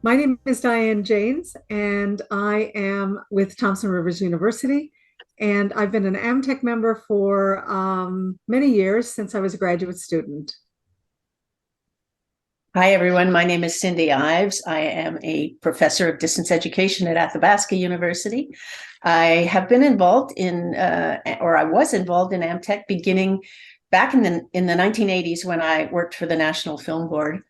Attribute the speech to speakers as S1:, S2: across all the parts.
S1: My name is Diane Janes, and I am with Thompson Rivers University. And I've been an AMTEC member for many years since I was a graduate student.
S2: Hi, everyone. My name is Cindy Ives. I am a professor of distance education at Athabasca University. I have been involved or I was involved in AMTEC beginning back in the 1980s when I worked for the National Film Board.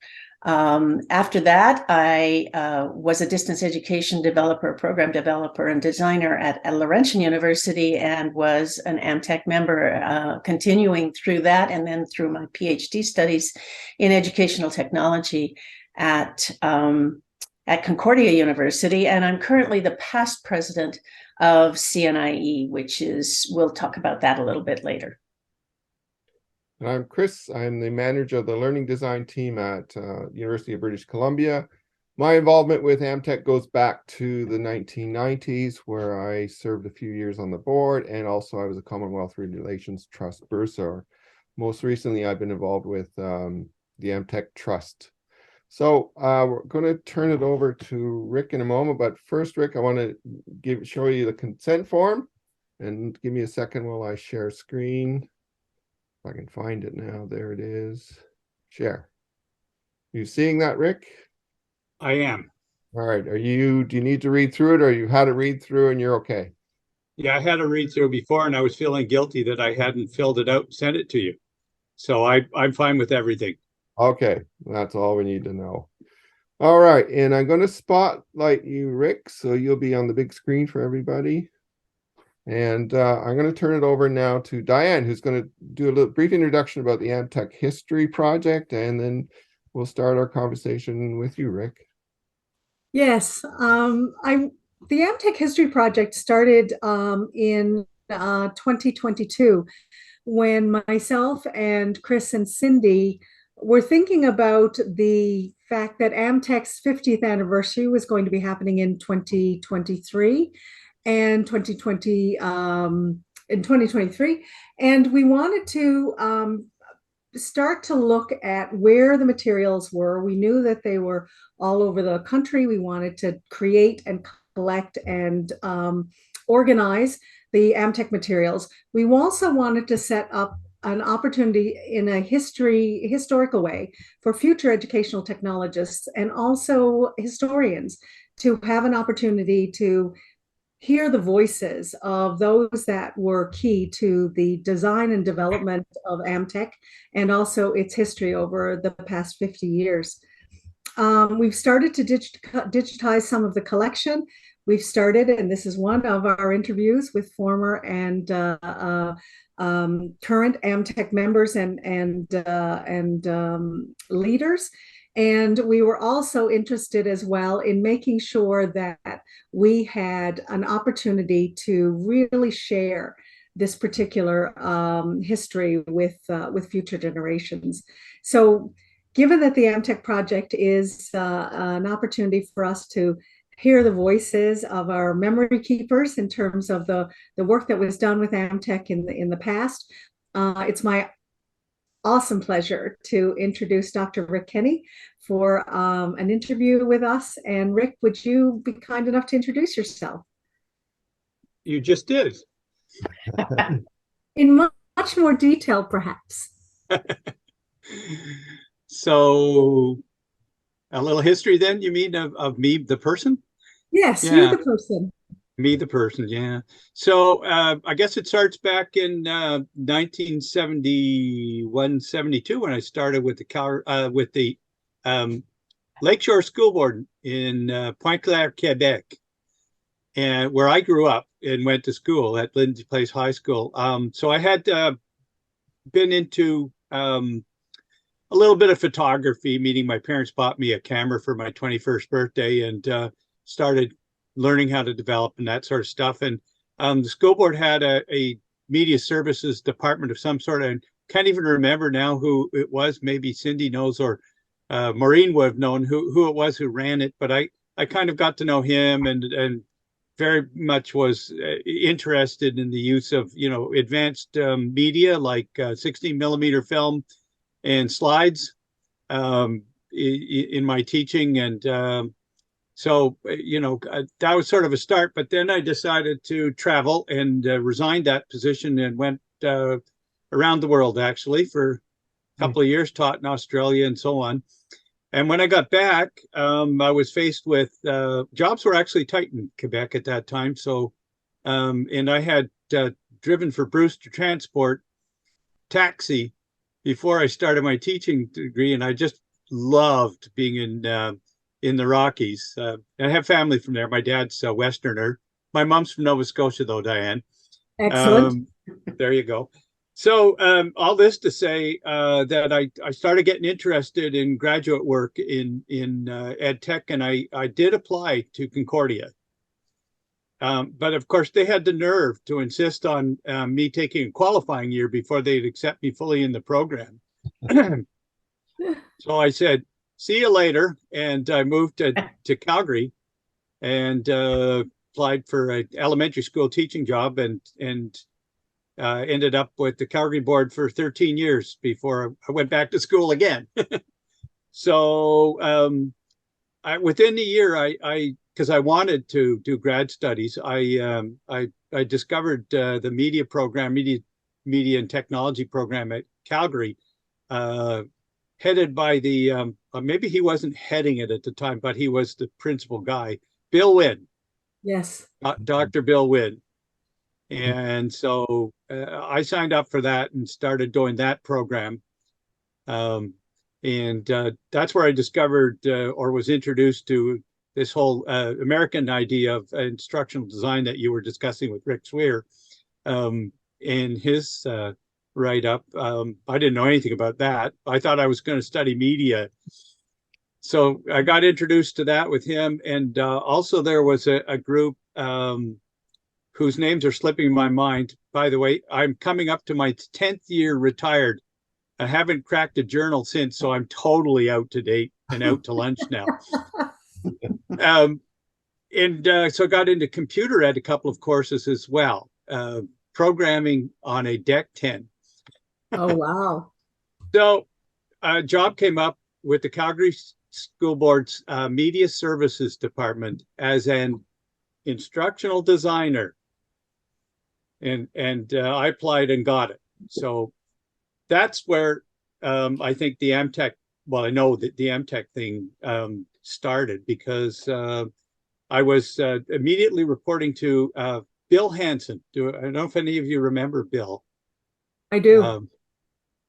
S2: After that, I was a distance education developer, program developer, and designer at Laurentian University, and was an AMTEC member, continuing through that, and then through my Ph.D. studies in educational technology at Concordia University. And I'm currently the past president of CNIE, we'll talk about that a little bit later.
S3: And I'm Chris. I'm the manager of the learning design team at University of British Columbia. My involvement with AMTEC goes back to the 1990s, where I served a few years on the board, and also I was a Commonwealth Relations Trust bursar. Most recently, I've been involved with the AMTEC Trust. So we're going to turn it over to Rick in a moment, but first, Rick, I want to show you the consent form, and give me a second while I share screen. I can find it now. There it is. Share. You seeing that, Rick?
S4: I am.
S3: All right. Do you need to read through it, or you had to read through and you're okay?
S4: Yeah, I had to read through before and I was feeling guilty that I hadn't filled it out and sent it to you. So I'm fine with everything.
S3: Okay. That's all we need to know. All right. And I'm going to spotlight you, Rick, so you'll be on the big screen for everybody. And I'm going to turn it over now to Diane, who's going to do a little brief introduction about the AMTEC History Project, and then we'll start our conversation with you, Rick.
S1: Yes, the AMTEC History Project started in 2022 when myself and Chris and Cindy were thinking about the fact that AMTEC's 50th anniversary was going to be happening in 2023. And 2020 in 2023, and we wanted to start to look at where the materials were. We knew that they were all over the country. We wanted to create and collect and organize the AMTEC materials. We also wanted to set up an opportunity in a historical way for future educational technologists and also historians to have an opportunity to hear the voices of those that were key to the design and development of AMTEC and also its history over the past 50 years. We've started to digitize some of the collection. We've started, and this is one of our interviews with former and current AMTEC members and leaders. And we were also interested as well in making sure that we had an opportunity to really share this particular history with future generations. So given that the AMTEC project is an opportunity for us to hear the voices of our memory keepers in terms of the work that was done with AMTEC in the past, it's my awesome pleasure to introduce Dr. Rick Kenny for an interview with us. And Rick, would you be kind enough to introduce yourself?
S4: You just did.
S1: In much more detail, perhaps.
S4: So a little history then, you mean, of me, the person?
S1: Yes,
S4: Yeah.
S1: you the person.
S4: Me, the person, yeah. So I guess it starts back in 1971, 72 when I started with the Lakeshore School Board in Pointe-Claire, Quebec, and where I grew up and went to school at Lindsay Place High School. So I had been into a little bit of photography, meaning my parents bought me a camera for my 21st birthday and started learning how to develop and that sort of stuff. And the school board had a media services department of some sort. I can't even remember now who it was. Maybe Cindy knows, or Maureen would have known who it was who ran it. But I kind of got to know him and very much was interested in the use of, advanced media like 16 millimeter film and slides in my teaching. And So, that was sort of a start, but then I decided to travel and resigned that position and went around the world actually for a couple of years, taught in Australia and so on. And when I got back, I was faced with jobs were actually tight in Quebec at that time. So, and I had driven for Brewster Transport taxi before I started my teaching degree, and I just loved being in the Rockies. I have family from there. My dad's a Westerner. My mom's from Nova Scotia, though, Diane.
S1: Excellent.
S4: There you go. So all this to say that I started getting interested in graduate work in ed tech, and I did apply to Concordia. But of course, they had the nerve to insist on me taking a qualifying year before they'd accept me fully in the program. So I said, see you later. And I moved to Calgary and applied for an elementary school teaching job and ended up with the Calgary board for 13 years before I went back to school again. So within the year, because I wanted to do grad studies, I discovered the media program, media and technology program at Calgary, headed by the, maybe he wasn't heading it at the time, but he was the principal guy, Bill Wynn.
S1: Yes.
S4: Dr. Bill Wynn. And so I signed up for that and started doing that program. And that's where I discovered or was introduced to this whole American idea of instructional design that you were discussing with Rick Swear in his write-up. I didn't know anything about that. I thought I was going to study media. So I got introduced to that with him. And also there was a group whose names are slipping my mind. By the way, I'm coming up to my 10th year retired. I haven't cracked a journal since, so I'm totally out to date and out to lunch now. So I got into computer ed, a couple of courses as well, programming on a DEC 10.
S1: Oh, wow.
S4: So a job came up with the Calgary School Board's Media Services Department as an instructional designer. And I applied and got it. So that's where I think the AMTEC, well, I know that the AMTEC thing started because I was immediately reporting to Bill Hansen. I don't know if any of you remember Bill.
S1: I do.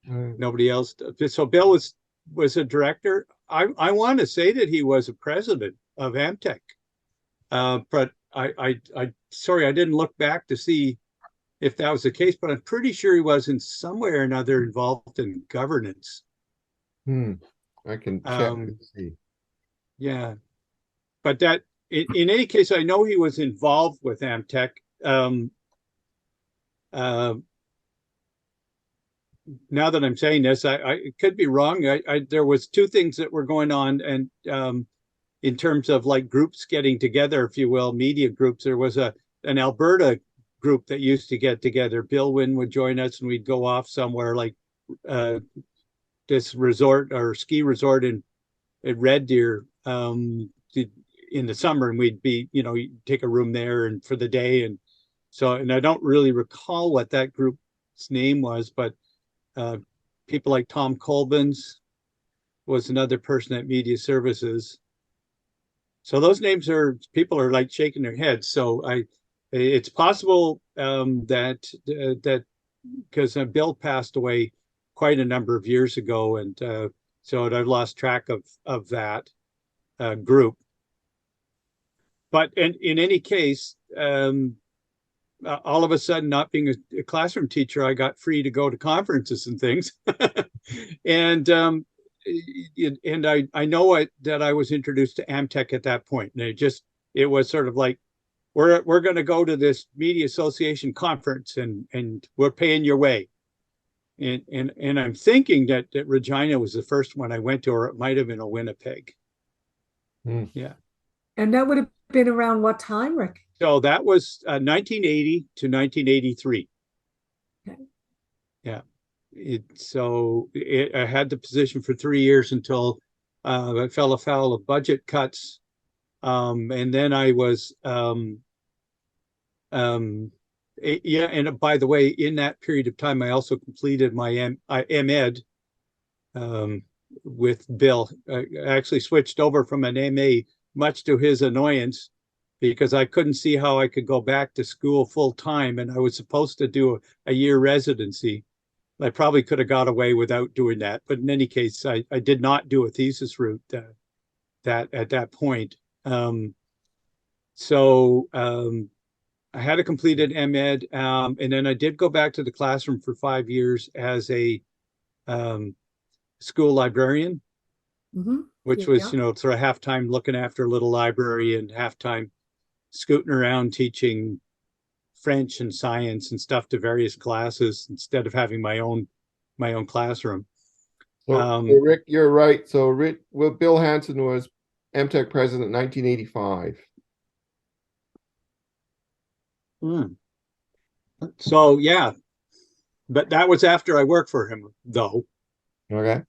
S4: Nobody else. So Bill was a director. I want to say that he was a president of AMTEC, but I sorry, I didn't look back to see if that was the case, but I'm pretty sure he was in some way or another involved in governance.
S3: I can check and see.
S4: Yeah, but that in any case, I know he was involved with AMTEC. Now that I'm saying this, I could be wrong. There was two things that were going on, and in terms of like groups getting together, if you will, media groups. There was an Alberta group that used to get together. Bill Wynn would join us, and we'd go off somewhere like this resort or ski resort at Red Deer in the summer, and we'd be, take a room there and for the day, and I don't really recall what that group's name was, but people like Tom Colbins was another person at Media Services. So those names people are like shaking their heads. So it's possible that because Bill passed away quite a number of years ago, and so I've lost track of that group. But in any case, all of a sudden, not being a classroom teacher, I got free to go to conferences and things. And I know that I was introduced to AMTEC at that point. And it was sort of like, we're going to go to this media association conference and we're paying your way. And I'm thinking that Regina was the first one I went to, or it might have been a Winnipeg. Yeah. And
S1: that would have been around what time, Rick?
S4: So that was 1980 to 1983. Okay. Yeah. I had the position for 3 years until I fell afoul of budget cuts And then I was, yeah, and by the way, in that period of time, I also completed my M.Ed with Bill. I actually switched over from an MA, much to his annoyance, because I couldn't see how I could go back to school full time, and I was supposed to do a year residency. I probably could have got away without doing that, but in any case, I did not do a thesis route that at that point. So I had a completed M.Ed, and then I did go back to the classroom for 5 years as a school librarian, which was, sort of half-time looking after a little library and half-time scooting around teaching French and science and stuff to various classes instead of having my own classroom.
S3: So Rick, you're right. So Bill Hansen was AMTEC president in 1985.
S4: So yeah, but that was after I worked for him, though.
S3: Okay.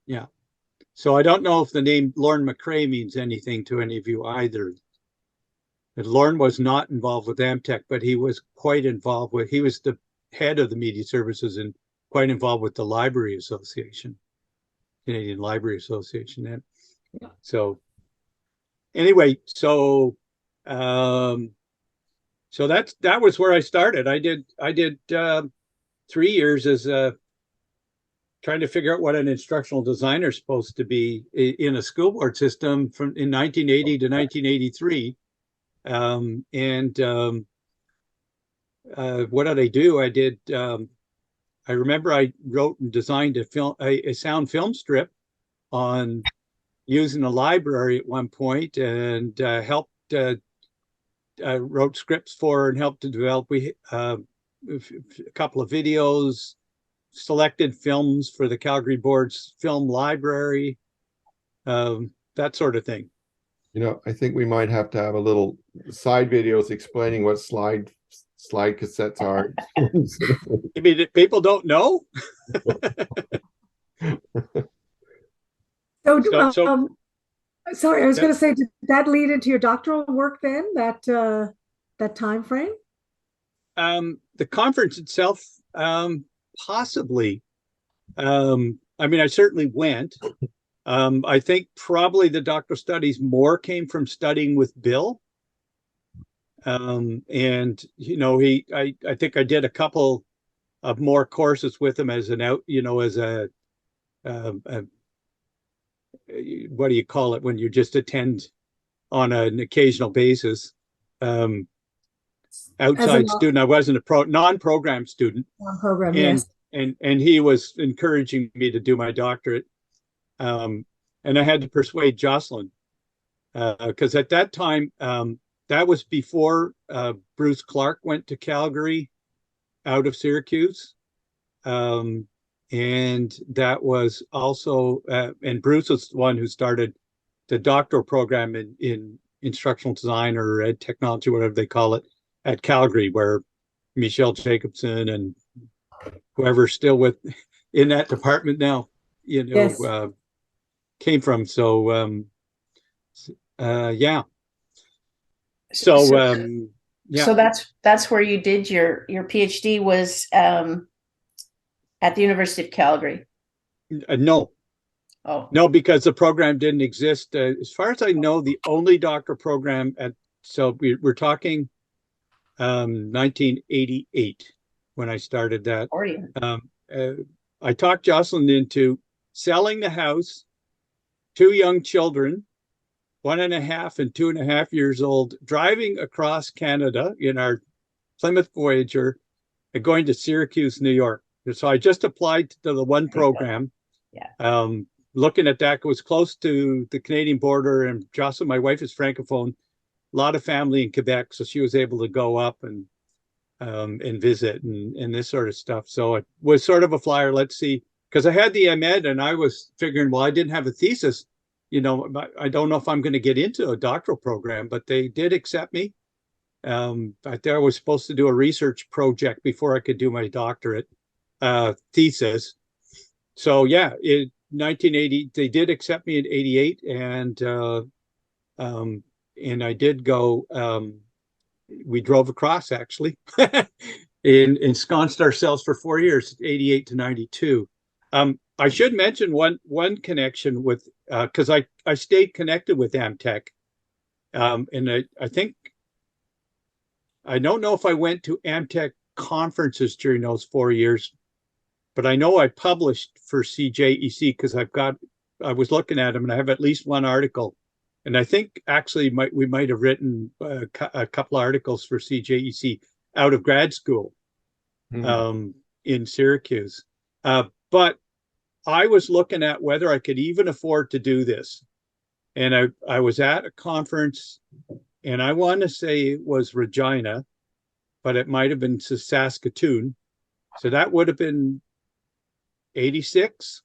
S4: Yeah. So I don't know if the name Lorne McCrae means anything to any of you either. And Lorne was not involved with AMTEC, but he was quite involved with, he was the head of the media services and quite involved with the Library Association, Canadian Library Association. And so anyway, so that was where I started. I did 3 years as trying to figure out what an instructional designer is supposed to be in a school board system from in 1980 to 1983. What did I do? I remember I wrote and designed a sound film strip on using a library at one point, and wrote scripts for and helped to develop a couple of videos, selected films for the Calgary Board's film library, that sort of thing.
S3: I think we might have to have a little side videos explaining what slide cassettes are.
S4: You mean that people don't know?
S1: Sorry, I was going to say, did that lead into your doctoral work then? That time frame?
S4: The conference itself, possibly. I mean, I certainly went. I think probably the doctoral studies more came from studying with Bill. And I think I did a couple of more courses with him as what do you call it when you just attend on an occasional basis? Outside student. I wasn't a non-program student.
S1: Non-program,
S4: and,
S1: yes.
S4: And he was encouraging me to do my doctorate. And I had to persuade Jocelyn, because at that time, that was before Bruce Clark went to Calgary out of Syracuse. And that was also, and Bruce was the one who started the doctoral program in instructional design or ed technology, whatever they call it, at Calgary, where Michelle Jacobson and whoever's still in that department now,
S1: Yes.
S4: came from. So, yeah. Yeah.
S2: So that's where you did your PhD was at the University of Calgary.
S4: No.
S2: Oh.
S4: No, because the program didn't exist. As far as I know, the only doctoral program so we're talking 1988 when I started that. I talked Jocelyn into selling the house, 2 young children, 1.5 and 2.5 years old, driving across Canada in our Plymouth Voyager and going to Syracuse, New York. So I just applied to the one program.
S2: Yeah.
S4: Looking at that, it was close to the Canadian border, and Jocelyn, my wife, is francophone. A lot of family in Quebec, so she was able to go up and visit and this sort of stuff. So it was sort of a flyer. Let's see, because I had the M.Ed and I was figuring, well, I didn't have a thesis. I don't know if I'm going to get into a doctoral program, but they did accept me. I think I was supposed to do a research project before I could do my doctorate thesis. So yeah, in 1980, they did accept me in 88, and I did go. We drove across actually, and ensconced ourselves for 4 years, 88 to 92. I should mention one connection with because I stayed connected with AMTEC, and I think I don't know if I went to AMTEC conferences during those 4 years, but I know I published for CJEC because I was looking at them and I have at least one article, and I think actually we might have written a couple articles for CJEC out of grad school in Syracuse, but I was looking at whether I could even afford to do this. And I was at a conference, and I want to say it was Regina, but it might have been Saskatoon. So that would have been 86,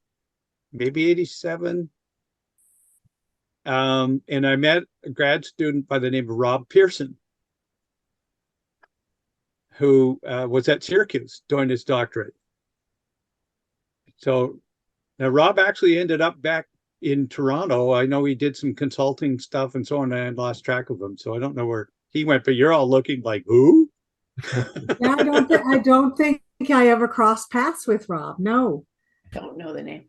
S4: maybe 87. And I met a grad student by the name of Rob Pearson, who was at Syracuse doing his doctorate. So now Rob actually ended up back in Toronto. I know he did some consulting stuff and so on, and I lost track of him. So I don't know where he went, but you're all looking like, who?
S1: Yeah, I don't think I ever crossed paths with Rob. No.
S2: Don't know the name.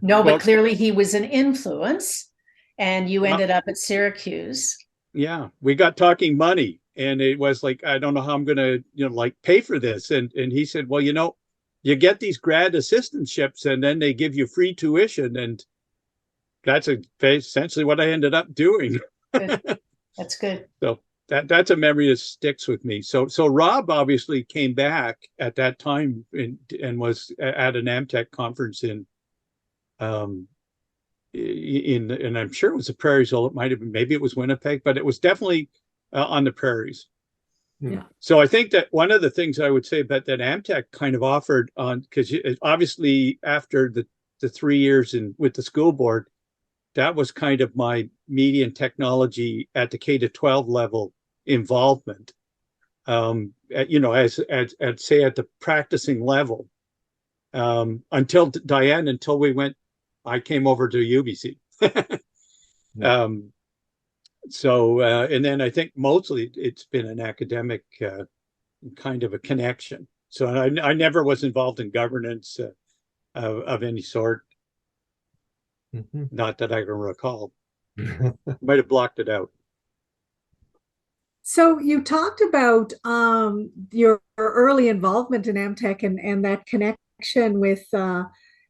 S2: No, but clearly he was an influence, and you ended up at Syracuse.
S4: Yeah, we got talking money, and it was like, I don't know how I'm going to, like pay for this. And he said, well, you get these grad assistantships and then they give you free tuition. And that's essentially what I ended up doing.
S2: Good. That's good.
S4: So that's a memory that sticks with me. So Rob obviously came back at that time and was at an AMTEC conference in and I'm sure it was the prairies, so it might have been, maybe it was Winnipeg, but it was definitely on the prairies.
S1: Yeah.
S4: So I think that one of the things I would say that AMTEC kind of offered on, because obviously after the 3 years with the school board, that was kind of my media and technology at the K to 12 level involvement. As say at the practicing level, until Diane, until I came over to UBC. And then I think mostly it's been an academic kind of a connection. So I never was involved in governance of any sort. Not that I can recall. Might have blocked it out.
S1: So you talked about your early involvement in AMTEC and that connection with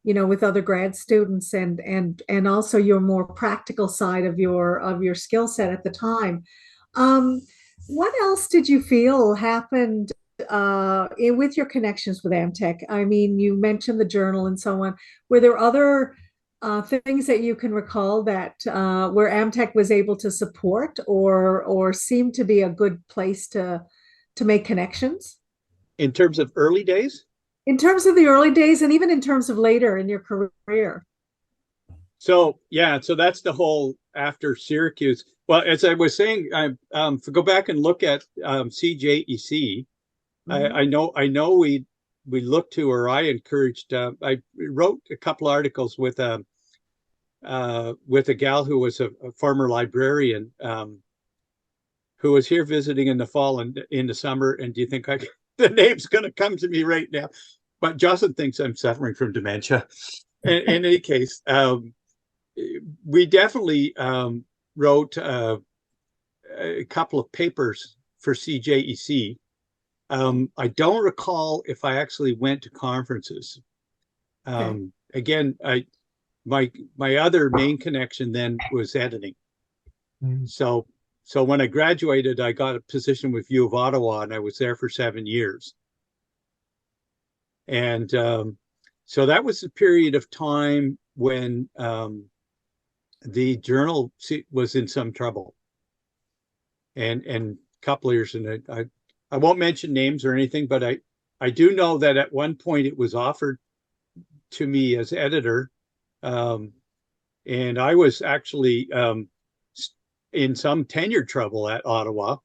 S1: with other grad students and also your more practical side of your skill set at the time. What else did you feel happened with your connections with AMTEC? I mean, you mentioned the journal and so on. Were there other things that you can recall that where AMTEC was able to support or seemed to be a good place to make connections?
S4: In terms of early days?
S1: In terms of the early days and even in terms of later in your career.
S4: So, yeah, so that's the whole after Syracuse. Well, as I was saying, go back and look at CJEC. I know we looked to, or I encouraged, I wrote a couple articles with a gal who was a former librarian who was here visiting in the fall and in the summer. And do you think the name's going to come to me right now? But Jocelyn thinks I'm suffering from dementia. In any case, we definitely wrote a couple of papers for CJEC. I don't recall if I actually went to conferences. Again, my other main connection then was editing. So when I graduated, I got a position with U of Ottawa, and I was there for 7 years. And so that was a period of time when the journal was in some trouble, and a couple of years. And I won't mention names or anything, but I do know that at one point it was offered to me as editor, and I was actually in some tenure trouble at Ottawa,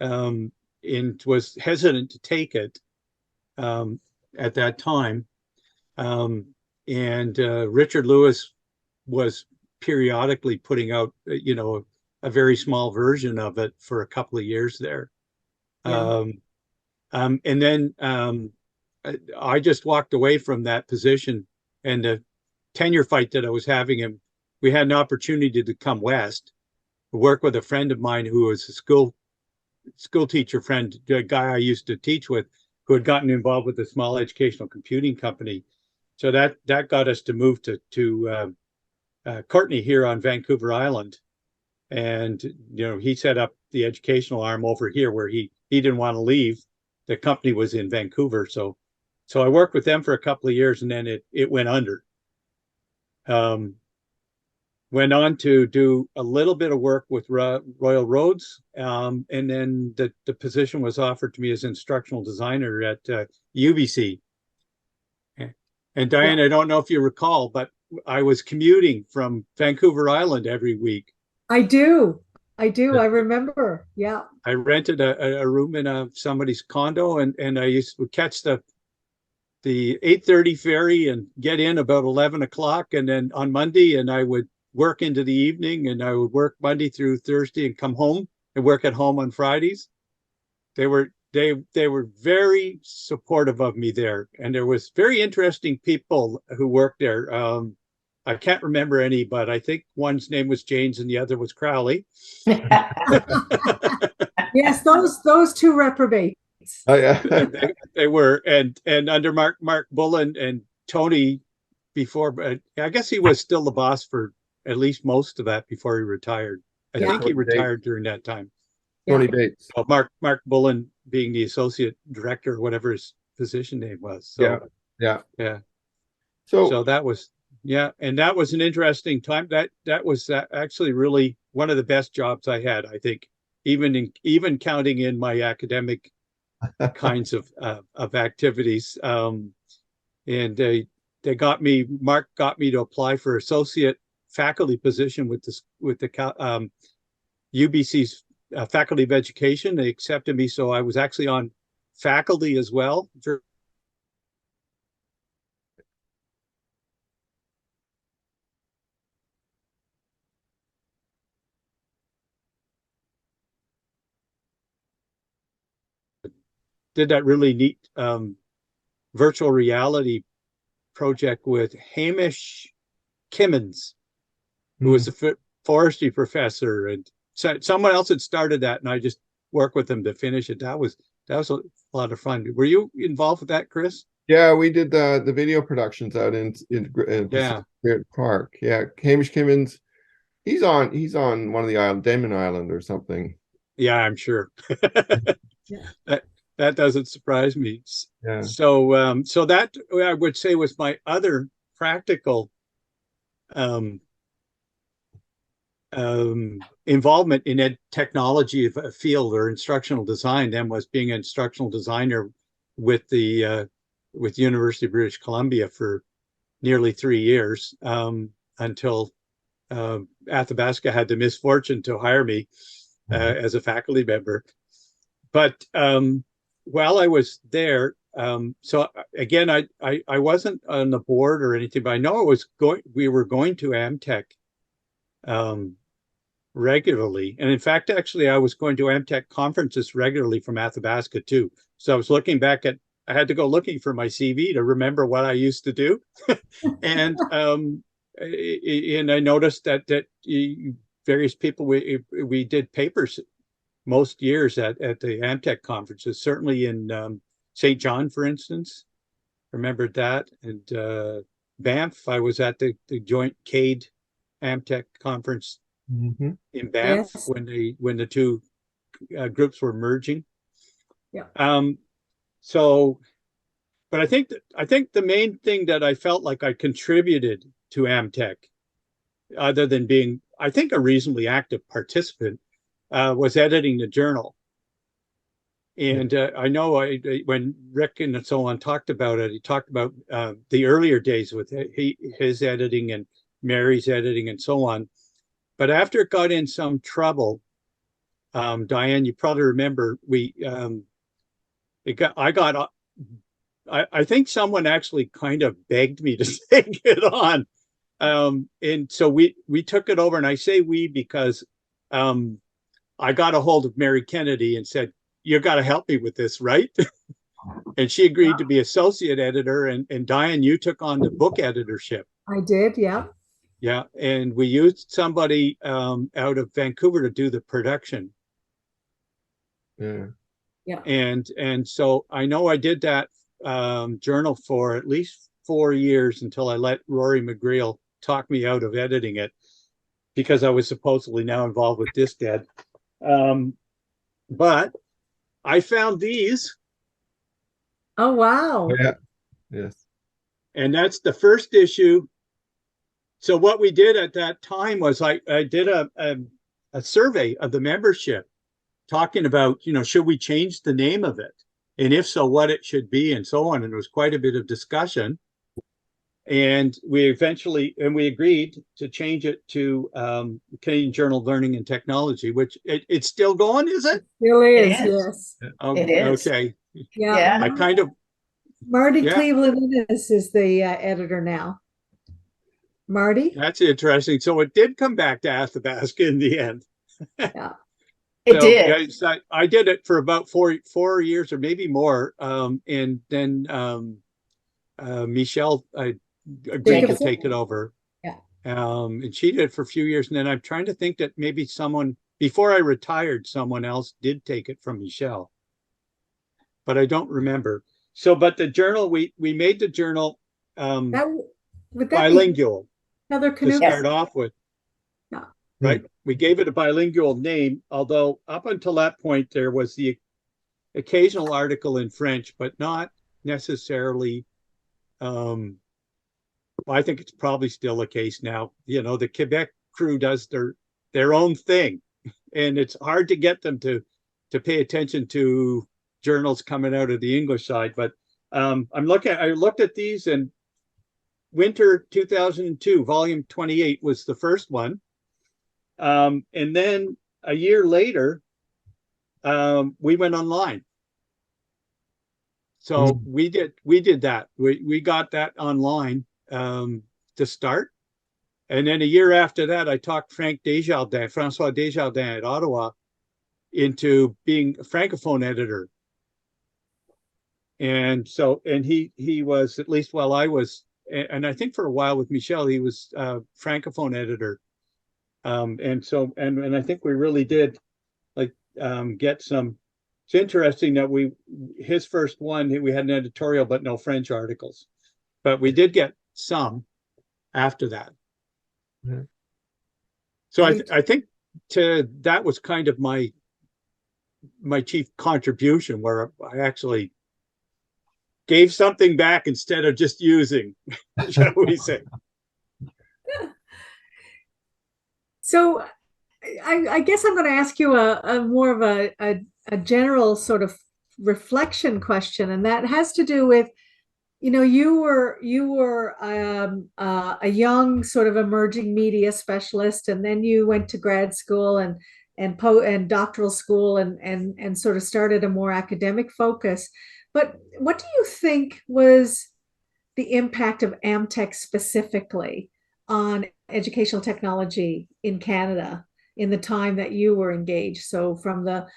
S4: and was hesitant to take it at that time. And Richard Lewis was periodically putting out, a very small version of it for a couple of years there.
S1: Yeah.
S4: And then I just walked away from that position, and the tenure fight that I was having, and we had an opportunity to come west, work with a friend of mine who was a school teacher friend, a guy I used to teach with, who had gotten involved with a small educational computing company. So that got us to move to Courtney here on Vancouver Island. And, he set up the educational arm over here where he didn't want to leave. The company was in Vancouver. So I worked with them for a couple of years, and then it went under. Went on to do a little bit of work with Royal Roads. And then the position was offered to me as instructional designer at UBC. And Diane, I don't know if you recall, but I was commuting from Vancouver Island every week.
S1: I do. I remember. Yeah.
S4: I rented a room in somebody's condo, and I used to catch the 8:30 ferry and get in about 11 o'clock. And then on Monday, and I would work into the evening, and I would work Monday through Thursday and come home and work at home on Fridays. They were very supportive of me there. And there was very interesting people who worked there. I can't remember any, but I think one's name was James and the other was Crowley.
S1: Yes, those two reprobates.
S3: Oh, yeah.
S4: they were, and under Mark Bullen and Tony before, but I guess he was still the boss for at least most of that before he retired. I think he retired during that time.
S3: Tony Bates.
S4: Well, Mark Bullen being the associate director, or whatever his position name was. So,
S3: yeah.
S4: So that was, and that was an interesting time. That was actually really one of the best jobs I had, I think, even counting in my academic kinds of activities. And Mark got me to apply for associate faculty position with the UBC's Faculty of Education. They accepted me, so I was actually on faculty as well. Did that really neat virtual reality project with Hamish Kimmins, who was a forestry professor, and someone else had started that, and I just worked with them to finish it. That was a lot of fun. Were you involved with that, Chris?
S3: Yeah, we did the video productions out in Spirit Park. Yeah, Hamish Kimmins, he's on one of the island, Damon Island or something.
S4: Yeah, I'm sure. That doesn't surprise me.
S3: Yeah.
S4: So so that, I would say, was my other practical involvement in technology of a field or instructional design. Then was being an instructional designer with the University of British Columbia for nearly 3 years, until Athabasca had the misfortune to hire me as a faculty member. But while I was there, so again, I wasn't on the board or anything, but I know we were going to AMTEC regularly. And in fact, actually, I was going to AMTEC conferences regularly from Athabasca too. So I was looking back I had to go looking for my CV to remember what I used to do. And I noticed that various people, we did papers most years at the AMTEC conferences, certainly in St. John, for instance. Remembered that. And Banff, I was at the joint CADE AMTEC conference in Banff when the two groups were merging.
S1: Yeah.
S4: So, but I think the main thing that I felt like I contributed to AMTEC, other than being, I think, a reasonably active participant, was editing the journal. And I know when Rick and so on talked about it, he talked about the earlier days with his editing and Mary's editing and so on. But after it got in some trouble, Diane, you probably remember, I think someone actually kind of begged me to take it on. And so we took it over, and I say we because I got a hold of Mary Kennedy and said, "You got to help me with this, right?" And she agreed to be associate editor. And Diane, you took on the book editorship.
S1: I did, yeah.
S4: Yeah, and we used somebody out of Vancouver to do the production.
S3: Yeah.
S1: Yeah.
S4: And so I know I did that journal for at least 4 years until I let Rory McGreal talk me out of editing it because I was supposedly now involved with DisDed. But I found these.
S1: Oh, wow.
S3: Yeah. Yes.
S4: And that's the first issue. So what we did at that time was I did a survey of the membership talking about, should we change the name of it? And if so, what it should be and so on. And there was quite a bit of discussion. And we agreed to change it to Canadian Journal of Learning and Technology, which it's still going, is it?
S1: Still is,
S2: It is.
S1: yes.
S2: It is.
S4: Okay.
S1: Yeah.
S4: I kind of,
S1: Marty
S4: Yeah.
S1: Cleveland is the editor now. Marty?
S4: that's interesting. So it did come back to Athabasca in the end.
S1: Yeah.
S2: It did.
S4: Yeah, so I did it for about four years or maybe more. And then Michelle agreed to take it over.
S1: Yeah.
S4: And she did it for a few years. And then I'm trying to think that maybe before I retired, someone else did take it from Michelle. But I don't remember. So, but the journal, we made the journal
S1: Would that be
S4: bilingual
S1: Heather
S4: to
S1: Canoe?
S4: start off with.
S1: Yeah.
S4: Right. We gave it a bilingual name, although up until that point, there was the occasional article in French, but not necessarily. I think it's probably still the case now. The Quebec crew does their own thing, and it's hard to get them to pay attention to journals coming out of the English side. But I looked at these, and Winter 2002, volume 28 was the first one. And then a year later, we went online. So we did that. We got that online to start. And then a year after that, I talked François Desjardins at Ottawa into being a francophone editor. And he was, at least while I was, and I think for a while with Michelle, he was francophone editor. And I think we really did get some. It's interesting that his first one, we had an editorial, but no French articles, but we did get some after that. Mm-hmm. So I think that was kind of my chief contribution, where I actually gave something back instead of just using, shall we say.
S1: So I guess I'm going to ask you a more of a general sort of reflection question, and that has to do with, you were a young sort of emerging media specialist, and then you went to grad school and doctoral school and sort of started a more academic focus. But what do you think was the impact of AMTEC specifically on educational technology in Canada in the time that you were engaged? So from the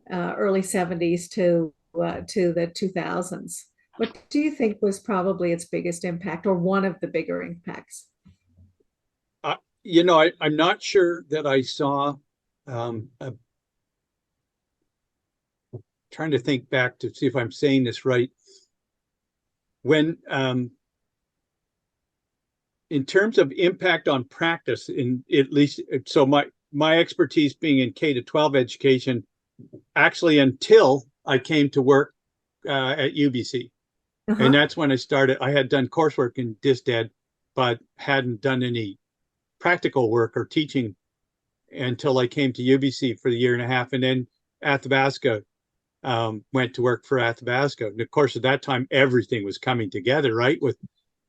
S1: early 70s to the 2000s. What do you think was probably its biggest impact, or one of the bigger impacts?
S4: I'm not sure that I saw. Trying to think back to see if I'm saying this right. When in terms of impact on practice, in at least, so my expertise being in K-12 education, actually until I came to work at UBC. Uh-huh. And that's when I started. I had done coursework in DisDed, but hadn't done any practical work or teaching until I came to UBC for the year and a half. And then Athabasca, went to work for Athabasca. And of course, at that time, everything was coming together, right, with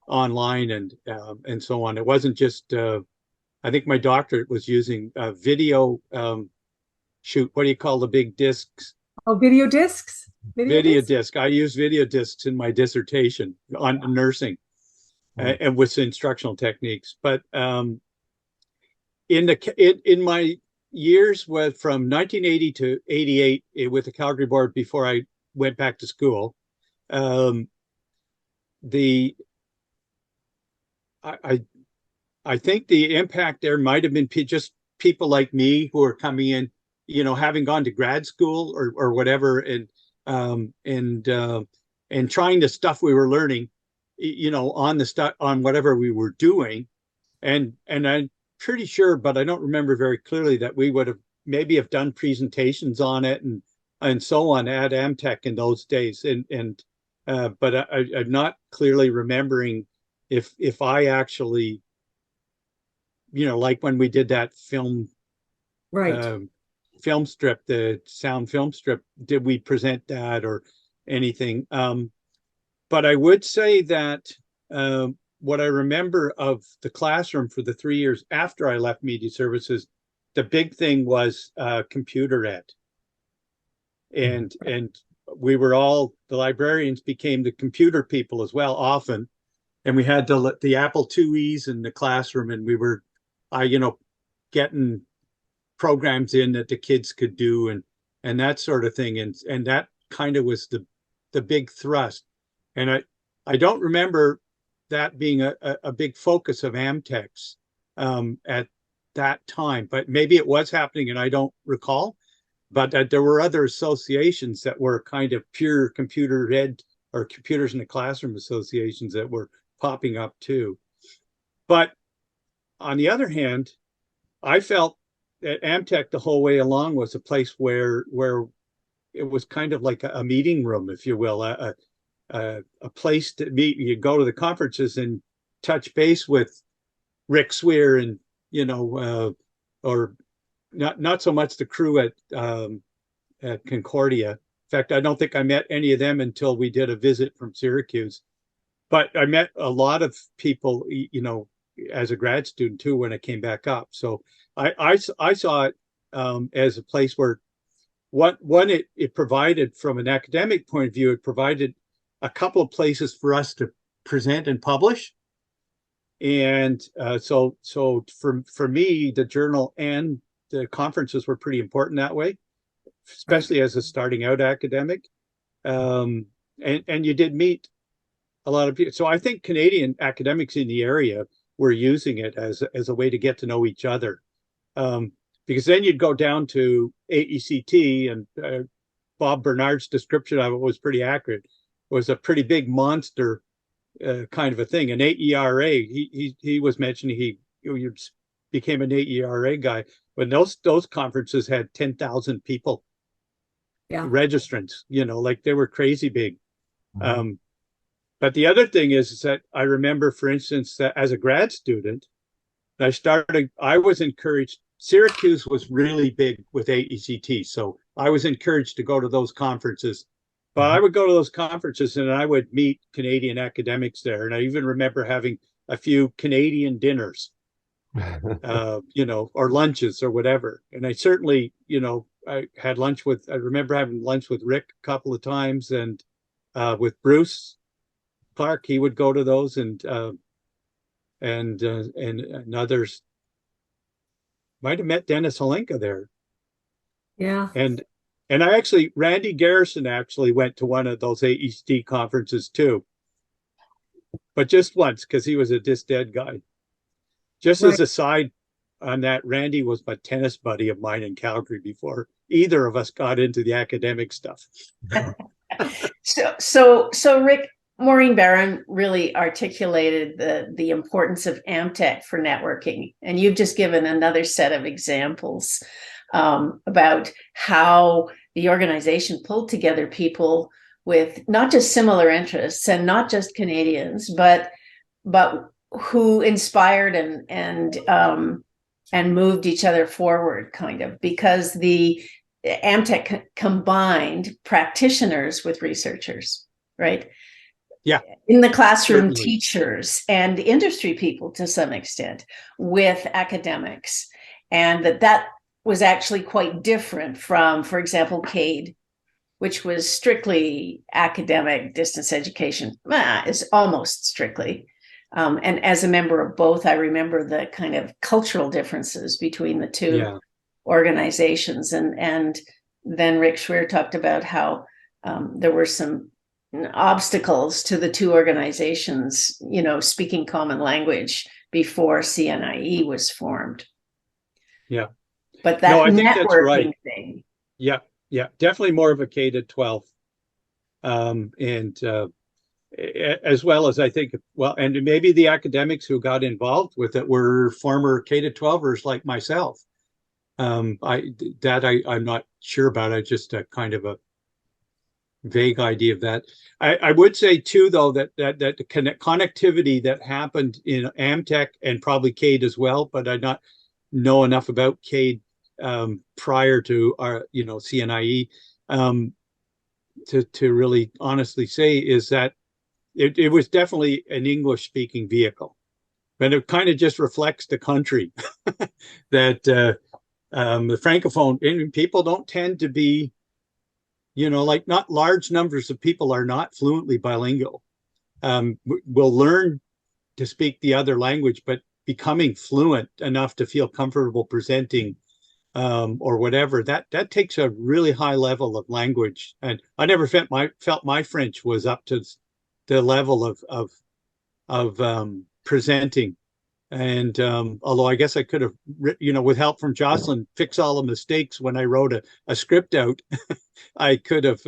S4: online and so on. It wasn't just, I think my doctorate was using video, what do you call the big discs?
S1: Oh, video discs?
S4: Video disc. I used video discs in my dissertation on nursing and with instructional techniques. But in my years was from 1980 to 88 with the Calgary Board before I went back to school. I think the impact there might have been just people like me who are coming in, having gone to grad school or whatever, and trying the stuff we were learning, on whatever we were doing, and I'm pretty sure, but I don't remember very clearly, that we would have maybe have done presentations on it and so on at AMTEC in those days, but I'm not clearly remembering if I actually, like when we did that film,
S1: Right.
S4: Film strip, the sound film strip, did we present that or anything? But I would say that what I remember of the classroom for the 3 years after I left media services, the big thing was computer ed. And we were all, the librarians became the computer people as well often. And we had the Apple IIes in the classroom, and we were, getting programs in that the kids could do and that sort of thing. And that kind of was the big thrust. And I don't remember that being a big focus of AMTEC's at that time, but maybe it was happening and I don't recall. But there were other associations that were kind of pure computer ed or computers in the classroom associations that were popping up too. But on the other hand, I felt that AMTEC the whole way along was a place where it was kind of like a meeting room, if you will, a place to meet. You go to the conferences and touch base with Rick Swear and, or not so much the crew at Concordia. In fact, I don't think I met any of them until we did a visit from Syracuse. But I met a lot of people, as a grad student too, when I came back up. So I saw it as a place where it provided, from an academic point of view, it provided a couple of places for us to present and publish. And so for me, the journal and the conferences were pretty important that way, especially as a starting out academic. And you did meet a lot of people. So I think Canadian academics in the area were using it as a way to get to know each other. Because then you'd go down to AECT, and Bob Bernard's description of it was pretty accurate. It was a pretty big monster kind of a thing. An AERA, he was mentioning he became an AERA guy when those conferences had 10,000 people, registrants, like they were crazy big. Mm-hmm. But the other thing is that I remember, for instance, that as a grad student, I was encouraged. Syracuse was really big with AECT, so I was encouraged to go to those conferences. But I would go to those conferences and I would meet Canadian academics there. And I even remember having a few Canadian dinners, or lunches or whatever. And I certainly, I remember having lunch with Rick a couple of times, and with Bruce Clark, he would go to those, and others. Might have met Dennis Holenka there.
S1: Yeah.
S4: And Randy Garrison actually went to one of those AECT conferences too, but just once, because he was a dis-dead guy. Just as a side on that, Randy was my tennis buddy of mine in Calgary before either of us got into the academic stuff.
S2: So Rick, Maureen Barron really articulated the importance of AMTEC for networking, and you've just given another set of examples about how the organization pulled together people with not just similar interests and not just Canadians, but who inspired and moved each other forward, kind of, because the AMTEC combined practitioners with researchers, right?
S4: Yeah.
S2: In the classroom,
S4: certainly.
S2: Teachers and industry people to some extent with academics. And that was actually quite different from, for example, CADE, which was strictly academic distance education. It's almost strictly. And as a member of both, I remember the kind of cultural differences between the two.
S4: Yeah.
S2: organizations. And then Rick Schwer talked about how there were some obstacles to the two organizations, speaking common language before CNIE was formed.
S4: Yeah.
S2: But that
S4: no, I think that's right.
S2: thing.
S4: Yeah, definitely more of a K-12. As well as I think, and maybe the academics who got involved with it were former K-12ers like myself. I'm not sure about. I just kind of a vague idea of that. I would say too, though, that the connectivity that happened in AMTEC and probably CADE as well, but I not know enough about CADE prior to our CNIE to really honestly say is that it was definitely an English speaking vehicle, but it kind of just reflects the country that the francophone people don't tend to be, like not large numbers of people are not fluently bilingual. Will learn to speak the other language, but becoming fluent enough to feel comfortable presenting or whatever, that takes a really high level of language. And I never felt my French was up to the level of presenting. And although I guess I could have, with help from Jocelyn, fix all the mistakes when I wrote a script out, I could have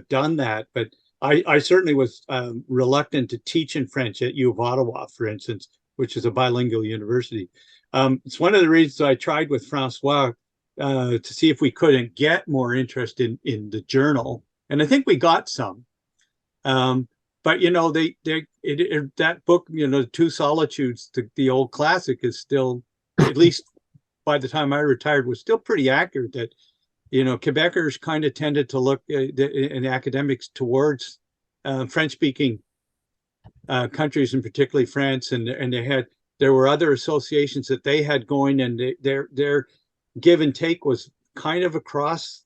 S4: done that. But I certainly was reluctant to teach in French at U of Ottawa, for instance, which is a bilingual university. It's one of the reasons I tried with François to see if we couldn't get more interest in the journal. And I think we got some. But that book, Two Solitudes, the old classic, is still, at least by the time I retired, was still pretty accurate. That Quebecers kind of tended to look in academics towards French-speaking countries, and particularly France, and there were other associations that they had going, and their give and take was kind of across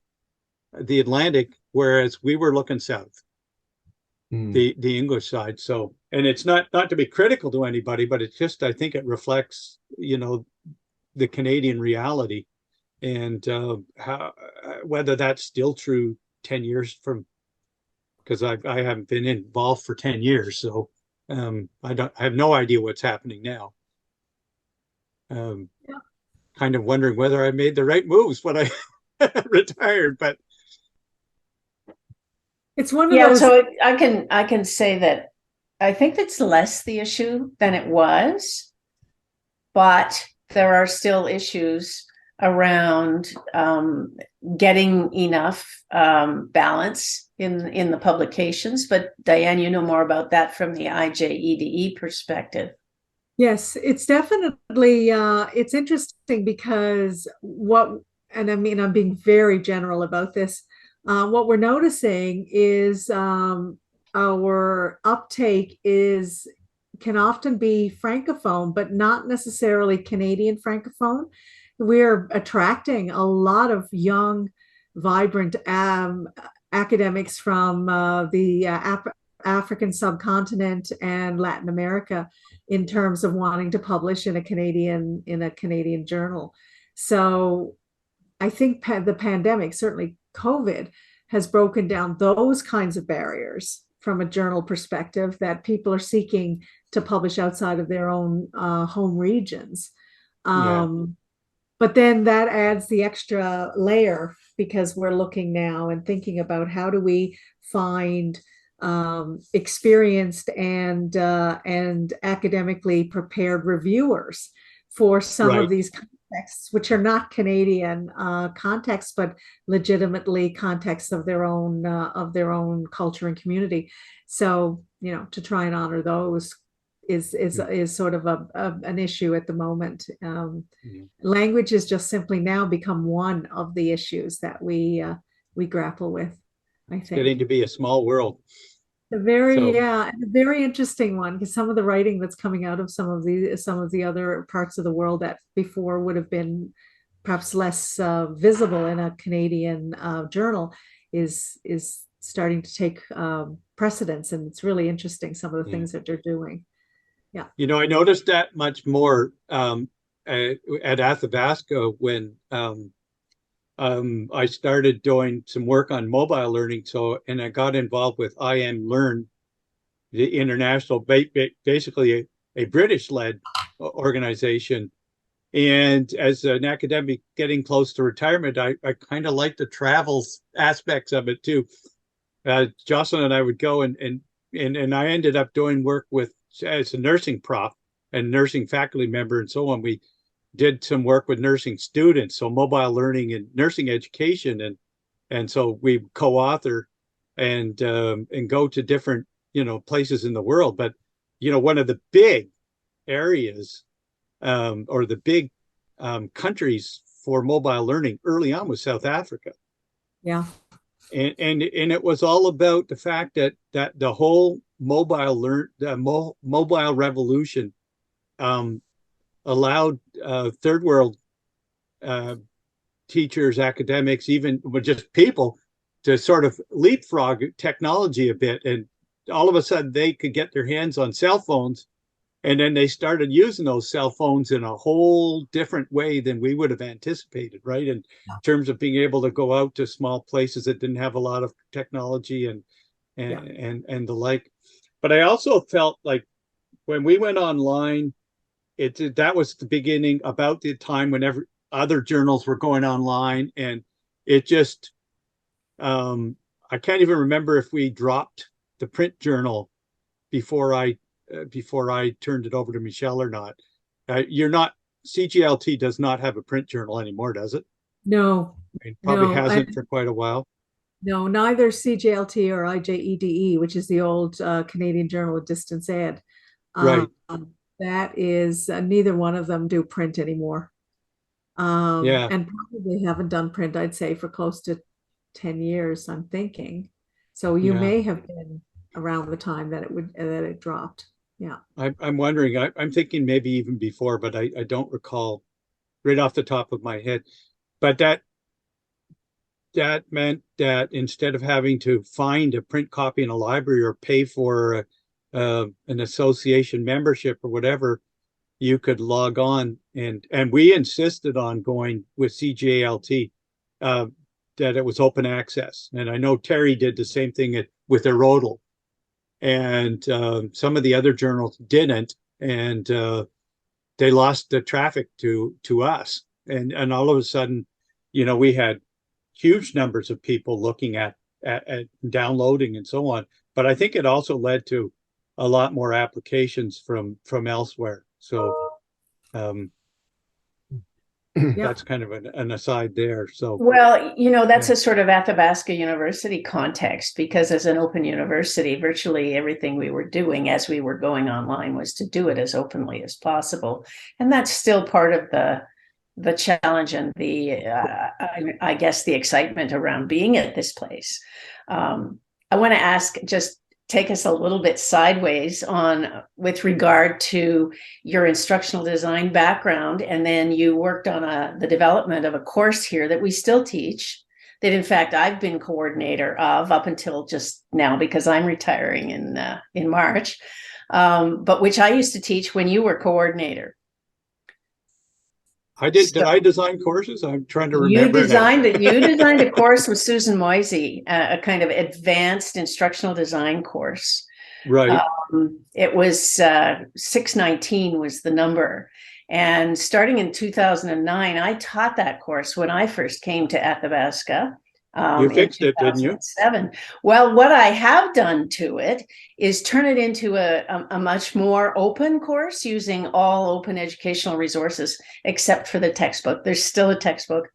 S4: the Atlantic, whereas we were looking south. The English side. So, and it's not to be critical to anybody, but it's just, I think it reflects, the Canadian reality, and how whether that's still true 10 years from, because I haven't been involved for 10 years, so I have no idea what's happening now. Kind of wondering whether I made the right moves when I retired, but
S1: it's one of those.
S2: So I can say that I think that's less the issue than it was, but there are still issues around getting enough balance in the publications. But Diane, you know more about that from the IJEDE perspective.
S1: Yes, it's definitely it's interesting because and I mean, I'm being very general about this. What we're noticing is our uptake can often be francophone, but not necessarily Canadian francophone. We're attracting a lot of young, vibrant academics from the African subcontinent and Latin America in terms of wanting to publish in a Canadian journal. So I think the pandemic, certainly COVID, has broken down those kinds of barriers from a journal perspective, that people are seeking to publish outside of their own home regions. But then that adds the extra layer, because we're looking now and thinking about how do we find experienced and academically prepared reviewers for some of these contexts, which are not Canadian contexts, but legitimately contexts of their own culture and community. So, to try and honor those is sort of an issue at the moment. Language has just simply now become one of the issues that we grapple with, I think.
S4: Getting to be a small world.
S1: A very interesting one, because some of the writing that's coming out of some of the other parts of the world that before would have been perhaps less visible in a Canadian journal is starting to take precedence, and it's really interesting, some of the things that they're doing. Yeah.
S4: I noticed that much more at Athabasca when I started doing some work on mobile learning. And I got involved with IMLearn, the international, basically a British-led organization. And as an academic getting close to retirement, I kind of like the travel aspects of it too. Jocelyn and I would go and I ended up doing work with as a nursing prof and nursing faculty member and so on. We did some work with nursing students, so mobile learning and nursing education, and so we co-author and go to different places in the world. But one of the big areas or the big countries for mobile learning early on was South Africa.
S1: Yeah.
S4: And it was all about the fact that the whole mobile revolution allowed third world teachers, academics, even just people to sort of leapfrog technology a bit. And all of a sudden they could get their hands on cell phones. And then they started using those cell phones in a whole different way than we would have anticipated, right? In terms of being able to go out to small places that didn't have a lot of technology and the like. But I also felt like when we went online, that was the beginning, about the time whenever other journals were going online, and it just I can't even remember if we dropped the print journal before I turned it over to Michelle or not. CJLT does not have a print journal anymore, does it?
S1: No.
S4: It probably hasn't for quite a while.
S1: No, neither CJLT or IJEDE, which is the old Canadian Journal of Distance Ed.
S4: Right.
S1: That is, neither one of them do print anymore. And probably haven't done print, I'd say, for close to 10 years, I'm thinking. So you may have been around the time that it dropped. Yeah.
S4: I'm wondering, I'm thinking maybe even before, but I don't recall right off the top of my head. But that meant that instead of having to find a print copy in a library or pay for an association membership or whatever, you could log on. And we insisted on going with CJLT, that it was open access. And I know Terry did the same thing with Erodal. And some of the other journals didn't, and they lost the traffic to us. And all of a sudden, we had huge numbers of people looking at downloading and so on. But I think it also led to a lot more applications from elsewhere. So that's kind of an aside there. So
S2: well, that's a sort of Athabasca University context, because as an open university, virtually everything we were doing as we were going online was to do it as openly as possible. And that's still part of the challenge and I guess the excitement around being at this place. I want to take us a little bit sideways with regard to your instructional design background. And then you worked on the development of a course here that we still teach, that in fact I've been coordinator of up until just now, because I'm retiring in March, but which I used to teach when you were coordinator.
S4: I did. Did I design courses? I'm trying to remember.
S2: You designed a course with Susan Moisey, a kind of advanced instructional design course.
S4: Right.
S2: It was 619 was the number. And starting in 2009, I taught that course when I first came to Athabasca.
S4: You fixed it, didn't you?
S2: Well, what I have done to it is turn it into a much more open course using all open educational resources, except for the textbook. There's still a textbook,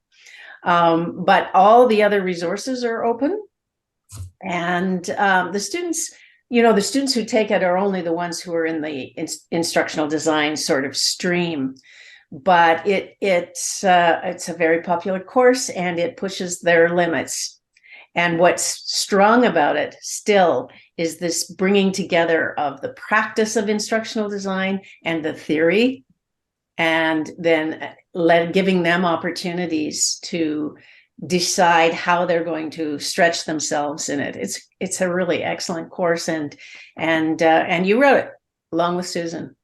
S2: but all the other resources are open. And the students who take it are only the ones who are in the instructional design sort of stream. But it's a very popular course, and it pushes their limits. And what's strong about it still is this bringing together of the practice of instructional design and the theory, and then giving them opportunities to decide how they're going to stretch themselves in it. It's a really excellent course, and you wrote it along with Susan.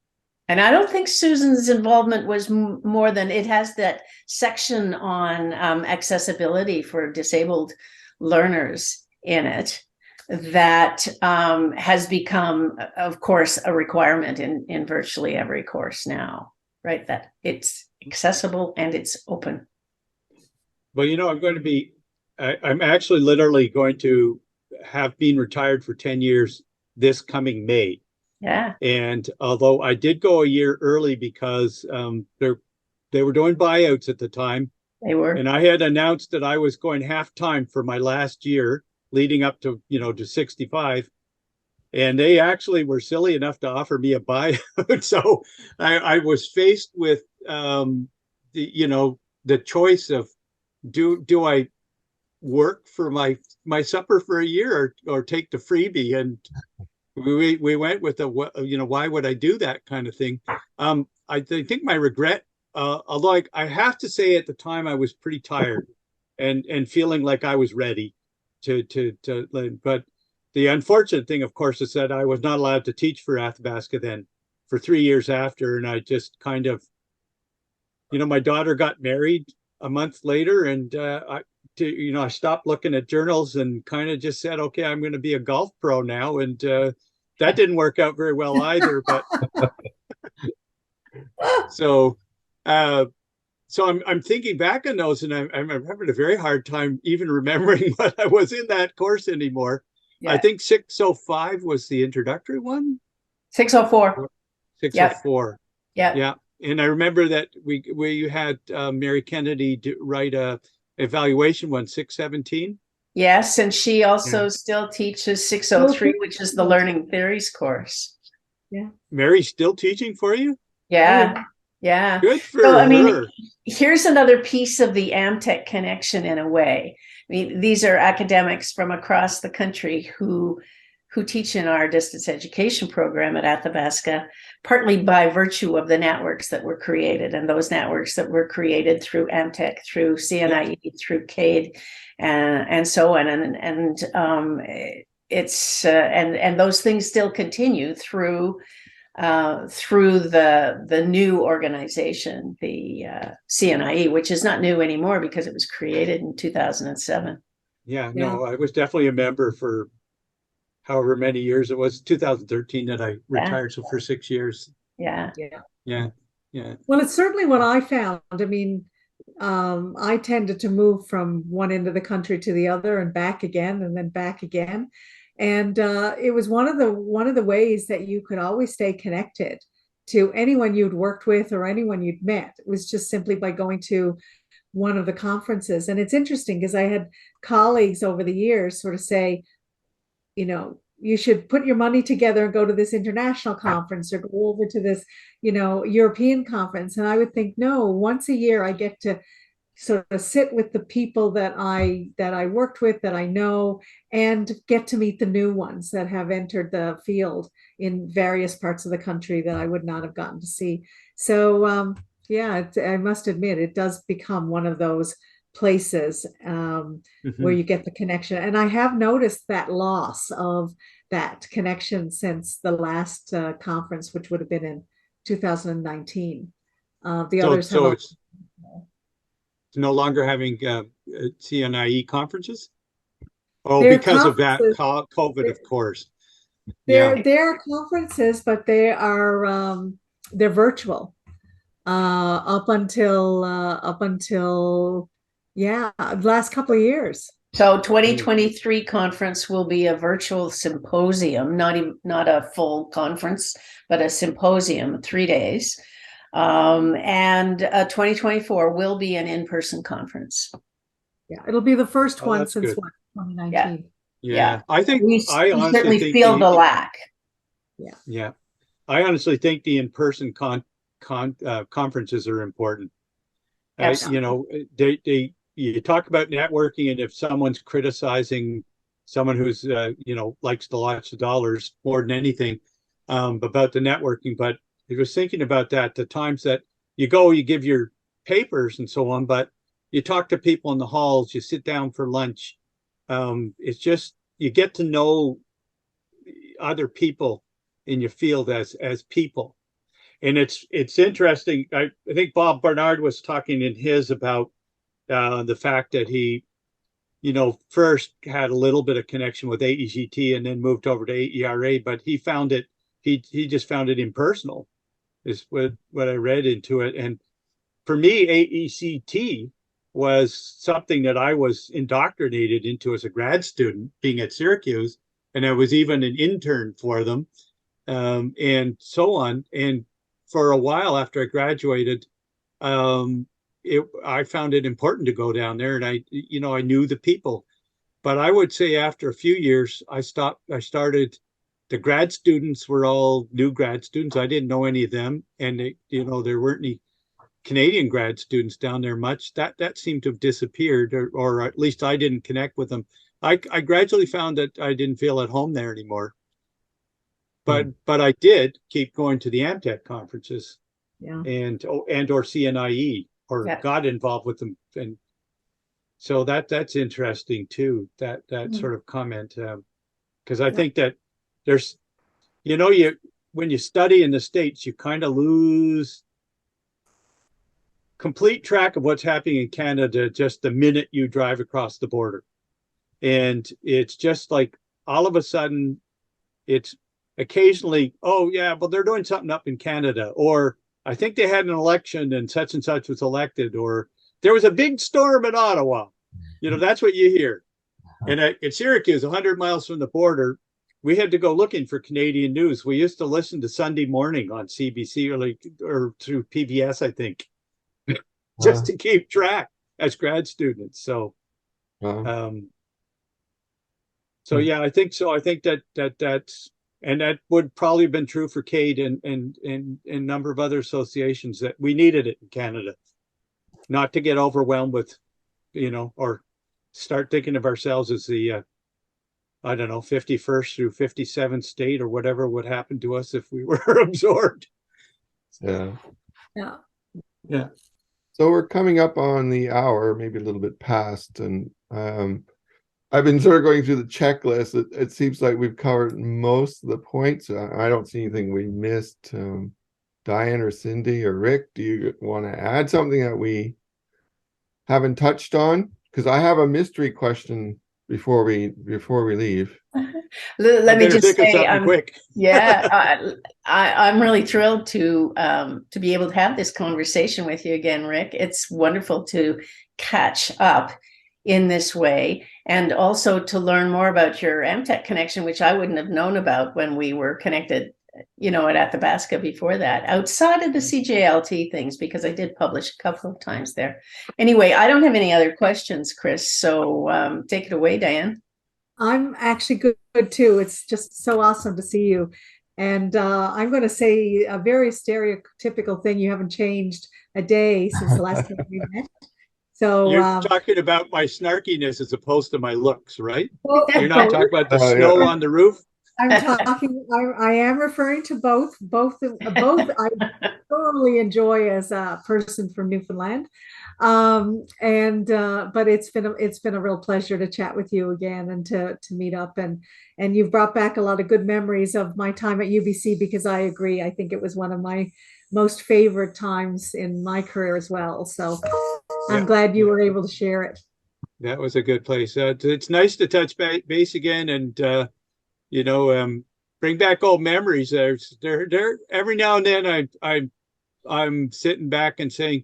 S2: And I don't think Susan's involvement was more than it has that section on accessibility for disabled learners in it that has become, of course, a requirement in virtually every course now, right? That it's accessible and it's open.
S4: Well, I'm actually literally going to have been retired for 10 years this coming May.
S2: Yeah.
S4: And although I did go a year early because they were doing buyouts at the time.
S2: They were.
S4: And I had announced that I was going half-time for my last year leading up to, to 65. And they actually were silly enough to offer me a buyout. So I was faced with, the choice of do I work for my supper for a year or take the freebie? And we went with why would I do that kind of thing? I think my regret, although I have to say at the time I was pretty tired and feeling like I was ready to but the unfortunate thing, of course, is that I was not allowed to teach for Athabasca then for 3 years after. And I just kind of, my daughter got married a month later, and I stopped looking at journals and kind of just said, okay, I'm going to be a golf pro now. And that didn't work out very well either. But so I'm thinking back on those, and I'm having a very hard time even remembering what I was in that course anymore. Yeah. I think 605 was the introductory one.
S2: 604.
S4: 604.
S2: Yeah.
S4: Yeah. And I remember that you had Mary Kennedy write a evaluation one, 617.
S2: Yes, and she also still teaches 603, which is the learning theories course.
S1: Yeah.
S4: Mary's still teaching for you?
S2: Yeah. Yeah.
S4: Good for her.
S2: I mean, here's another piece of the AMTEC connection in a way. I mean, these are academics from across the country who teach in our distance education program at Athabasca, partly by virtue of the networks that were created, and those networks that were created through AMTEC, through CNIE, through CADE, and so on. And those things still continue through the new organization, the CNIE, which is not new anymore because it was created in 2007.
S4: Yeah, no, I was definitely a member for however many years. It was 2013 that I retired, so for 6 years.
S2: Yeah.
S1: Well, it's certainly what I found. I mean, I tended to move from one end of the country to the other and back again and then back again. And it was one of the ways that you could always stay connected to anyone you'd worked with or anyone you'd met. It was just simply by going to one of the conferences. And it's interesting because I had colleagues over the years sort of say, you should put your money together and go to this international conference or go over to this, European conference. And I would think, no, once a year I get to sort of sit with the people that I worked with, that I know, and get to meet the new ones that have entered the field in various parts of the country that I would not have gotten to see. So I must admit, it does become one of those places where you get the connection. And I have noticed that loss of that connection since the last conference, which would have been in 2019.
S4: It's no longer having CNIE conferences? Oh, because of that COVID, of course.
S1: They're conferences, but they are they're virtual up until the last couple of years.
S2: So 2023 conference will be a virtual symposium, not a full conference, but a symposium, 3 days. And 2024 will be an in-person conference.
S1: Yeah, it'll be the first one since 2019.
S4: Yeah. I think
S2: we certainly feel the lack.
S4: Yeah. I honestly think the in-person conferences are important. You talk about networking, and if someone's criticizing someone who's likes to watch the dollars more than anything about the networking, but I was thinking about that, the times that you give your papers and so on, but you talk to people in the halls, you sit down for lunch. It's just, you get to know other people in your field as people. And it's interesting. I think Bob Barnard was talking in his about the fact that he, first had a little bit of connection with AEGT and then moved over to AERA, but he found it, he just found it impersonal, is what I read into it. And for me, AECT was something that I was indoctrinated into as a grad student, being at Syracuse, and I was even an intern for them, and so on. And for a while after I graduated, I found it important to go down there, and I knew the people. But I would say after a few years, I started, the grad students were all new grad students. I didn't know any of them. And there weren't any Canadian grad students down there much. That seemed to have disappeared, or at least I didn't connect with them. I gradually found that I didn't feel at home there anymore. But I did keep going to the AMTEC conferences, and or CNIE, or got involved with them. And so that's interesting too, that sort of comment, because I think that there's, when you study in the States, you kind of lose complete track of what's happening in Canada just the minute you drive across the border. And it's just like all of a sudden it's occasionally, oh yeah, well, they're doing something up in Canada, or I think they had an election and such was elected, or there was a big storm in Ottawa. That's what you hear. And at Syracuse, 100 miles from the border, we had to go looking for Canadian news. We used to listen to Sunday morning on CBC or through PBS, I think, just to keep track as grad students. So, yeah, I think so. I think that's, and that would probably have been true for CADE and a number of other associations, that we needed it in Canada, not to get overwhelmed with, or start thinking of ourselves as the, 51st through 57th state or whatever would happen to us if we were absorbed.
S3: Yeah.
S1: Yeah.
S3: So we're coming up on the hour, maybe a little bit past, and I've been sort of going through the checklist. It seems like we've covered most of the points. I don't see anything we missed. Diane or Cindy or Rick, do you want to add something that we haven't touched on? Because I have a mystery question before we leave.
S2: Let me just say,
S4: quick.
S2: I'm really thrilled to be able to have this conversation with you again, Rick. It's wonderful to catch up in this way, and also to learn more about your AMTEC connection, which I wouldn't have known about when we were connected, at Athabasca before that, outside of the CJLT things, because I did publish a couple of times there. Anyway, I don't have any other questions, Chris, so take it away, Diane.
S1: I'm actually good too. It's just so awesome to see you. And I'm going to say a very stereotypical thing. You haven't changed a day since the last time we met. So
S4: you're talking about my snarkiness as opposed to my looks, right? You're not talking about the snow on the roof?
S1: I am referring to both. I thoroughly enjoy as a person from Newfoundland. But it's been a real pleasure to chat with you again and to meet up, and you've brought back a lot of good memories of my time at UBC, because I agree, I think it was one of my most favorite times in my career as well. So I'm glad you were able to share it.
S4: That was a good place. It's nice to touch base again, and bring back old memories. There every now and then I'm sitting back and saying,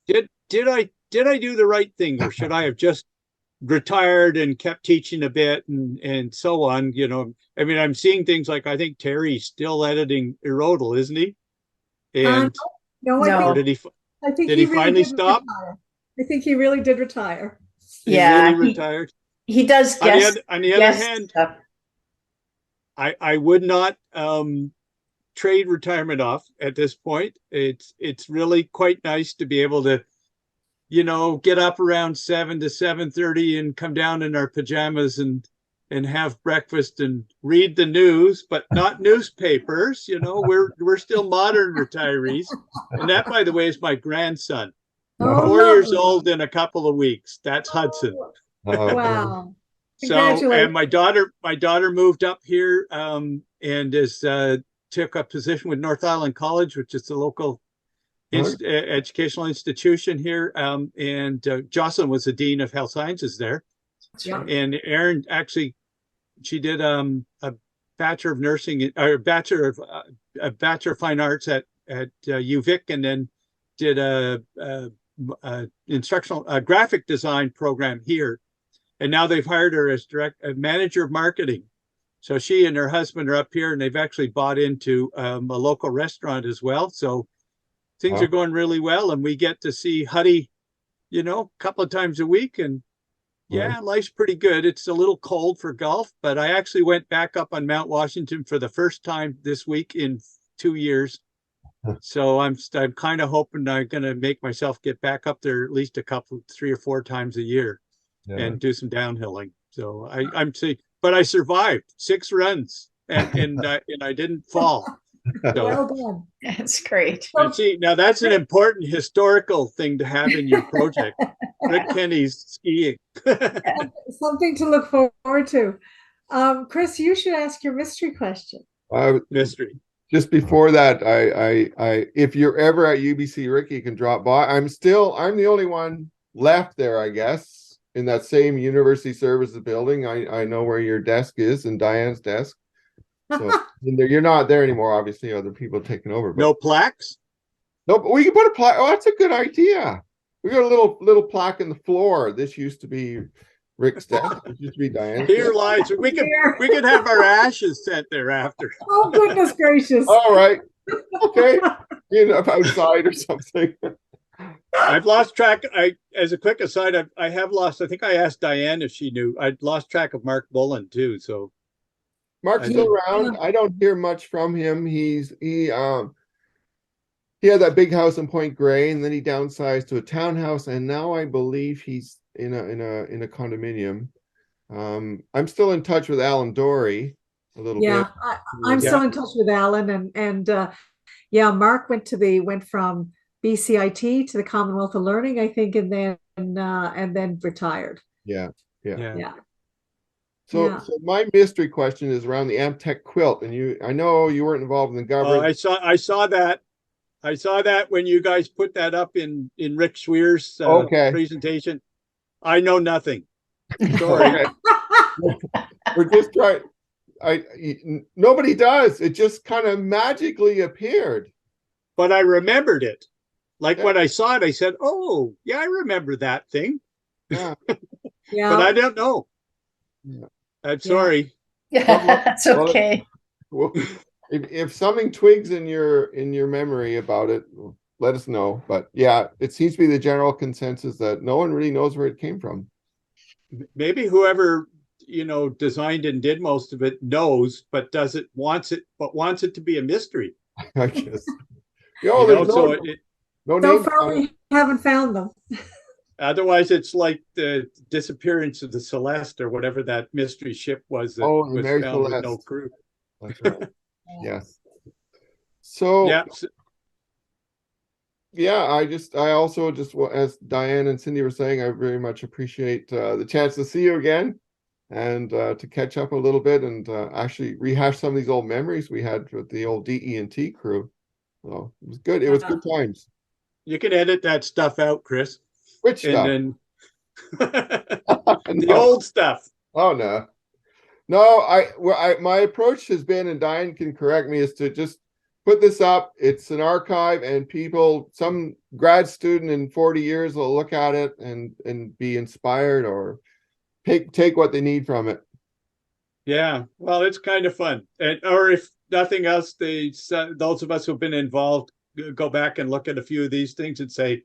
S4: did I do the right thing, or should I have just retired and kept teaching a bit and so on? I'm seeing things like, I think Terry's still editing Erodal, isn't he? And
S1: no.
S4: Did he finally stop?
S1: Retire. I think he really did retire.
S4: He really retired.
S2: He does.
S4: On the other hand, I would not trade retirement off at this point. It's really quite nice to be able to, get up around 7 to 7:30 and come down in our pajamas and have breakfast and read the news, but not newspapers. We're still modern retirees. And that, by the way, is my grandson. 4 years old in a couple of weeks. That's Hudson.
S1: Wow.
S4: So, and my daughter moved up here and is to took a position with North Island College, which is the local educational institution here. And Jocelyn was the Dean of Health Sciences there.
S1: Yeah.
S4: And Erin actually, she did a Bachelor of Nursing or a Bachelor of Fine Arts at UVic, and then did a instructional graphic design program here. And now they've hired her as manager of marketing. So she and her husband are up here, and they've actually bought into a local restaurant as well. So things are going really well, and we get to see Huddy, you know, a couple of times a week. And yeah, life's pretty good. It's a little cold for golf, but I actually went back up on Mount Washington for the first time this week in 2 years. So I'm kind of hoping I'm going to make myself get back up there at least 3 or 4 times a year and do some downhilling. So I'm saying, but I survived 6 runs and I didn't fall. So,
S1: Well done.
S2: That's great.
S4: and see, now that's an important historical thing to have in your project. Rick Kenny's skiing.
S1: Something to look forward to. Chris, you should ask your mystery question.
S4: Mystery.
S3: Just before that, I if you're ever at UBC, Rick, you can drop by. I'm the only one left there, I guess, in that same university services building. I know where your desk is and Diane's desk. So you're not there anymore. Obviously, other people taking over. But
S4: No plaques?
S3: no, but we can put a plaque. Oh, that's a good idea. We got a little plaque in the floor. This used to be Rick's desk. It used to be Diane's.
S4: Here lies. We could have our ashes sent there after.
S1: Oh, goodness gracious.
S3: All right. Okay. You know, outside or something.
S4: I've lost track. As a quick aside, I have lost. I think I asked Diane if she knew. I'd lost track of Mark Bullen too. So
S3: Mark's still around. I don't hear much from him. He had that big house in Point Grey, and then he downsized to a townhouse, and now I believe he's in a condominium. I'm still in touch with Alan Dory a little bit.
S1: Yeah, I'm still in touch with Alan, and yeah, Mark went from BCIT to the Commonwealth of Learning, I think, and then retired.
S3: Yeah. So my mystery question is around the AMTEC quilt, and I know you weren't involved in the government.
S4: I saw that. I saw that when you guys put that up in Rick Schweer's presentation. I know nothing. Sorry.
S3: We're just trying. Nobody does. It just kind of magically appeared.
S4: But I remembered it. Like when I saw it, I said, "Oh, yeah, I remember that thing."
S3: Yeah.
S1: Yeah.
S4: But I don't know.
S3: Yeah.
S4: I'm sorry.
S2: Yeah, that's okay.
S3: Well, if something twigs in your memory about it, let us know. But yeah, it seems to be the general consensus that no one really knows where it came from.
S4: Maybe whoever designed and did most of it knows, but wants it to be a mystery.
S3: I guess.
S1: So far we haven't found them.
S4: Otherwise, it's like the disappearance of the Celeste or whatever that mystery ship was that was
S3: Mary
S4: found with
S3: Celeste.
S4: no crew.
S3: That's right. Yes. So yeah, I also just, as Diane and Cindy were saying, I very much appreciate the chance to see you again and to catch up a little bit and actually rehash some of these old memories we had with the old DE&T crew. So it was good. It was good times.
S4: You can edit that stuff out, Chris.
S3: Which stuff?
S4: And then the old stuff.
S3: Oh no, my approach has been, and Diane can correct me, is to just put this up. It's an archive, and some grad student in 40 years will look at it and be inspired or take what they need from it.
S4: Yeah, well, it's kind of fun, or if nothing else, those of us who've been involved go back and look at a few of these things and say,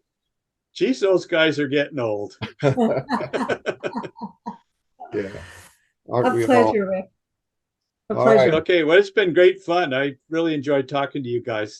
S4: geez, those guys are getting old.
S3: Yeah.
S1: A pleasure, Rick. A
S3: All
S1: pleasure.
S3: right.
S4: Okay, well, it's been great fun. I really enjoyed talking to you guys.